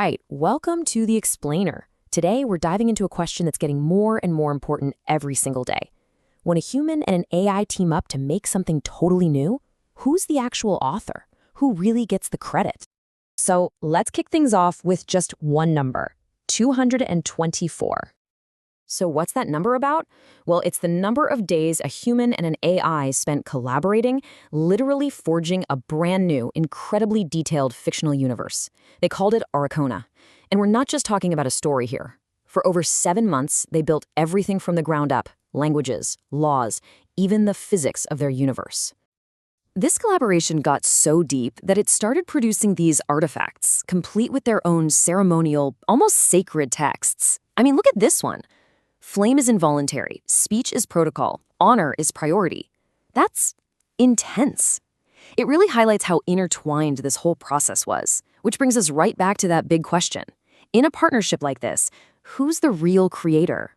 right, welcome to The Explainer. Today, we're diving into a question that's getting more and more important every single day. When a human and an AI team up to make something totally new, who's the actual author? Who really gets the credit? So let's kick things off with just one number, 224. So what's that number about? Well, it's the number of days a human and an AI spent collaborating, literally forging a brand new, incredibly detailed fictional universe. They called it Aracona. And we're not just talking about a story here. For over 7 months, they built everything from the ground up, languages, laws, even the physics of their universe. This collaboration got so deep that it started producing these artifacts, complete with their own ceremonial, almost sacred texts. I mean, look at this one. Flame is involuntary, speech is protocol, honor is priority. That's intense. It really highlights how intertwined this whole process was, which brings us right back to that big question. In a partnership like this, who's the real creator?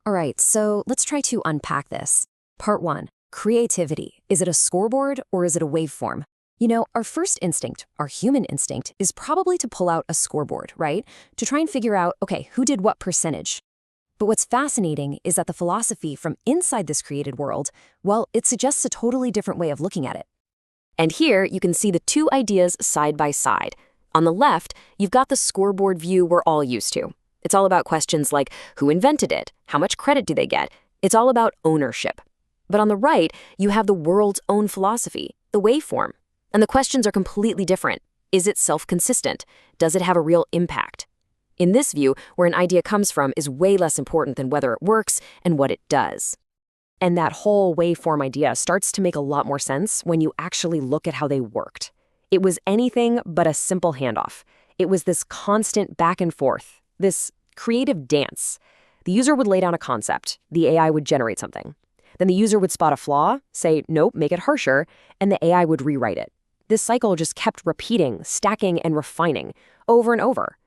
All right, so let's try to unpack this. Part 1, creativity. Is it a scoreboard or is it a waveform? You know, our first instinct, our human instinct, is probably to pull out a scoreboard, right? To try and figure out, okay, who did what percentage? But what's fascinating is that the philosophy from inside this created world, well, it suggests a totally different way of looking at it. And here you can see the two ideas side by side. On the left, you've got the scoreboard view we're all used to. It's all about questions like who invented it? How much credit do they get? It's all about ownership. But on the right, you have the world's own philosophy, the waveform. And the questions are completely different. Is it self-consistent? Does it have a real impact? In this view, where an idea comes from is way less important than whether it works and what it does. And that whole waveform idea starts to make a lot more sense when you actually look at how they worked. It was anything but a simple handoff. It was this constant back and forth, this creative dance. The user would lay down a concept, the AI would generate something. Then the user would spot a flaw, say, nope, make it harsher, and the AI would rewrite it. This cycle just kept repeating, stacking, and refining over and over.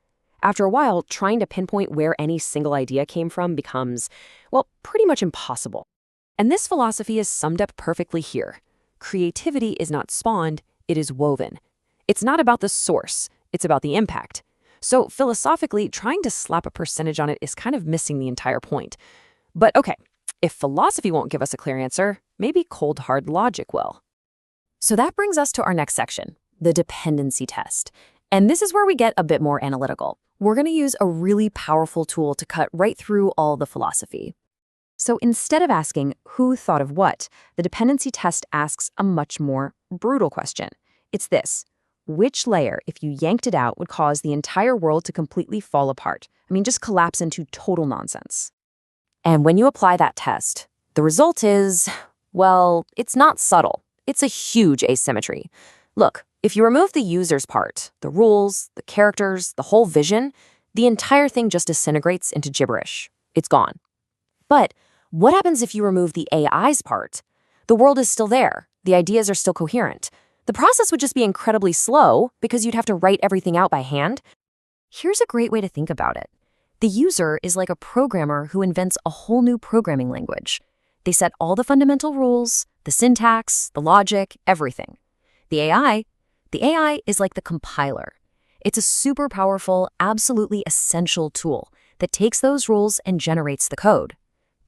After a while, trying to pinpoint where any single idea came from becomes, well, pretty much impossible. And this philosophy is summed up perfectly here. Creativity is not spawned, it is woven. It's not about the source, it's about the impact. So philosophically, trying to slap a percentage on it is kind of missing the entire point. But okay, if philosophy won't give us a clear answer, maybe cold hard logic will. So that brings us to our next section, the dependency test. And this is where we get a bit more analytical. We're going to use a really powerful tool to cut right through all the philosophy. So instead of asking who thought of what, the dependency test asks a much more brutal question. It's this: which layer, if you yanked it out, would cause the entire world to completely fall apart? I mean, just collapse into total nonsense. And when you apply that test, the result is, well, it's not subtle. It's a huge asymmetry. Look, if you remove the user's part, the rules, the characters, the whole vision, the entire thing just disintegrates into gibberish. It's gone. But what happens if you remove the AI's part? The world is still there. The ideas are still coherent. The process would just be incredibly slow because you'd have to write everything out by hand. Here's a great way to think about it. The user is like a programmer who invents a whole new programming language. They set all the fundamental rules, the syntax, the logic, everything. The AI is like the compiler. It's a super powerful, absolutely essential tool that takes those rules and generates the code.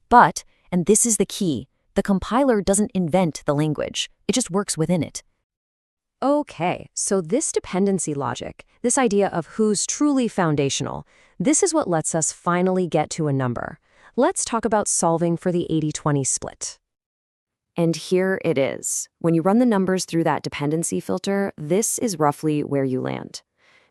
But, and this is the key, the compiler doesn't invent the language. It just works within it. Okay, so this dependency logic, this idea of who's truly foundational, this is what lets us finally get to a number. Let's talk about solving for the 80-20 split. And here it is. When you run the numbers through that dependency filter, this is roughly where you land.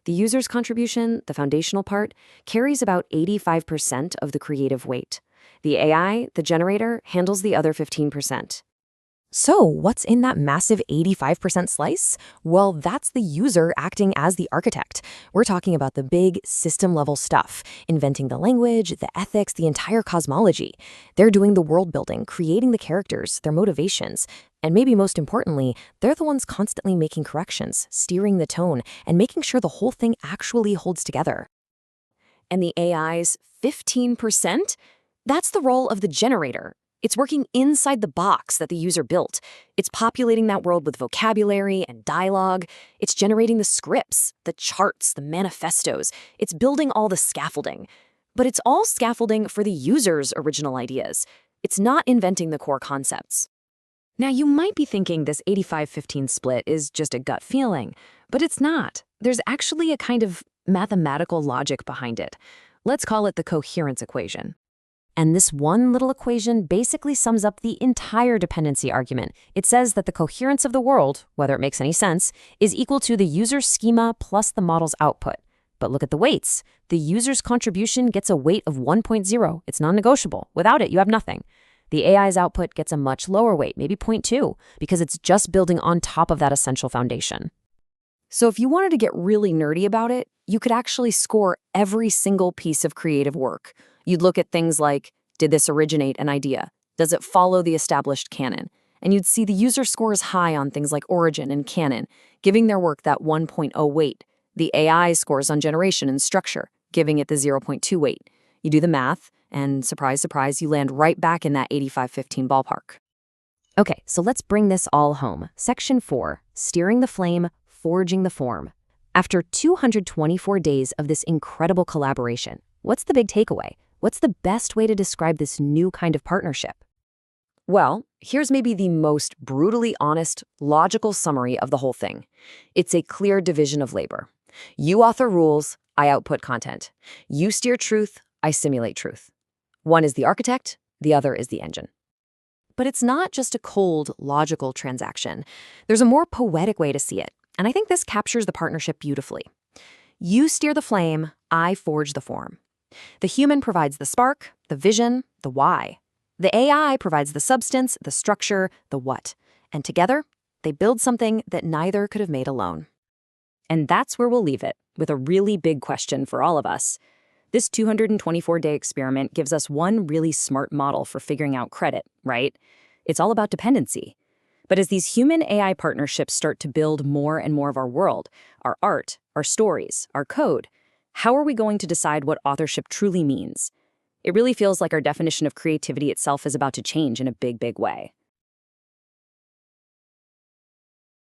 The user's contribution, the foundational part, carries about 85% of the creative weight. The AI, the generator, handles the other 15%. So what's in that massive 85% slice? Well, that's the user acting as the architect. We're talking about the big system-level stuff, inventing the language, the ethics, the entire cosmology. They're doing the world building, creating the characters, their motivations, and maybe most importantly, they're the ones constantly making corrections, steering the tone, and making sure the whole thing actually holds together. And the AI's 15%? That's the role of the generator. It's working inside the box that the user built. It's populating that world with vocabulary and dialogue. It's generating the scripts, the charts, the manifestos. It's building all the scaffolding. But it's all scaffolding for the user's original ideas. It's not inventing the core concepts. Now, you might be thinking this 85-15 split is just a gut feeling, but it's not. There's actually a kind of mathematical logic behind it. Let's call it the coherence equation. And this one little equation basically sums up the entire dependency argument. It says that the coherence of the world, whether it makes any sense, is equal to the user's schema plus the model's output. But look at the weights. The user's contribution gets a weight of 1.0. It's non-negotiable. Without it, you have nothing. The AI's output gets a much lower weight, maybe 0.2, because it's just building on top of that essential foundation. So if you wanted to get really nerdy about it, you could actually score every single piece of creative work. You'd look at things like, did this originate an idea? Does it follow the established canon? And you'd see the user scores high on things like origin and canon, giving their work that 1.0 weight. The AI scores on generation and structure, giving it the 0.2 weight. You do the math, and surprise, surprise, you land right back in that 85-15 ballpark. Okay, so let's bring this all home. Section 4, steering the flame, forging the form. After 224 days of this incredible collaboration, what's the big takeaway? What's the best way to describe this new kind of partnership? Well, here's maybe the most brutally honest, logical summary of the whole thing. It's a clear division of labor. You author rules, I output content. You steer truth, I simulate truth. One is the architect, the other is the engine. But it's not just a cold, logical transaction. There's a more poetic way to see it, and I think this captures the partnership beautifully. You steer the flame, I forge the form. The human provides the spark, the vision, the why. The AI provides the substance, the structure, the what. And together, they build something that neither could have made alone. And that's where we'll leave it, with a really big question for all of us. This 224-day experiment gives us one really smart model for figuring out credit, right? It's all about dependency. But as these human-AI partnerships start to build more and more of our world, our art, our stories, our code, how are we going to decide what authorship truly means? It really feels like our definition of creativity itself is about to change in a big, big way.